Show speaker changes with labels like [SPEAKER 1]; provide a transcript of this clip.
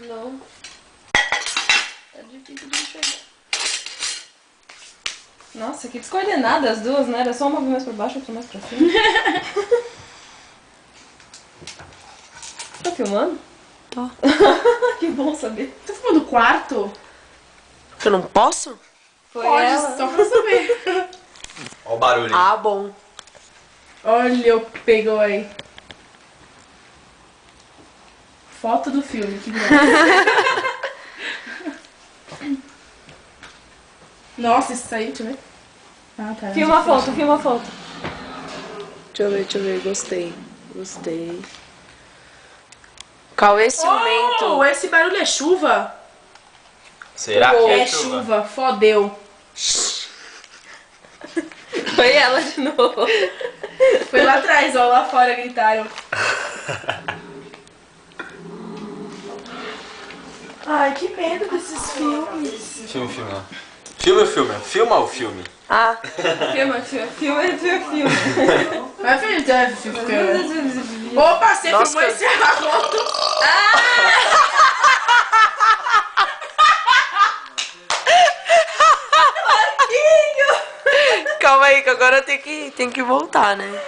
[SPEAKER 1] Não. Tá difícil de enxergar. Nossa, que descoordenada as duas, né? Era só uma mais pra baixo, outra mais pra cima. Tá filmando?
[SPEAKER 2] Tô.
[SPEAKER 1] Que bom saber.
[SPEAKER 3] Tá filmando o quarto?
[SPEAKER 2] Eu não posso?
[SPEAKER 1] Foi
[SPEAKER 3] Pode,
[SPEAKER 1] ela.
[SPEAKER 3] só pra saber.
[SPEAKER 4] Olha o barulho.
[SPEAKER 2] Ah, bom.
[SPEAKER 3] Olha, pegou aí. Foto do filme, que graça. Nossa, isso aí, deixa eu ver. Ah, tá.
[SPEAKER 1] Filma a foto, filma a foto.
[SPEAKER 2] Deixa eu ver. Gostei. Cauê Ciumento.
[SPEAKER 3] Oh, esse barulho é chuva?
[SPEAKER 4] Será que
[SPEAKER 3] É chuva, fodeu.
[SPEAKER 1] Foi ela de novo.
[SPEAKER 3] Foi lá atrás, ó, lá fora gritaram. Ai, que medo desses filmes.
[SPEAKER 4] Filme, ó. Filma o filme.
[SPEAKER 2] Ah,
[SPEAKER 1] Filma.
[SPEAKER 3] Vai, filho, opa, você
[SPEAKER 2] Nossa,
[SPEAKER 3] filmou esse arroto.
[SPEAKER 2] calma aí, que agora eu tenho que voltar, né?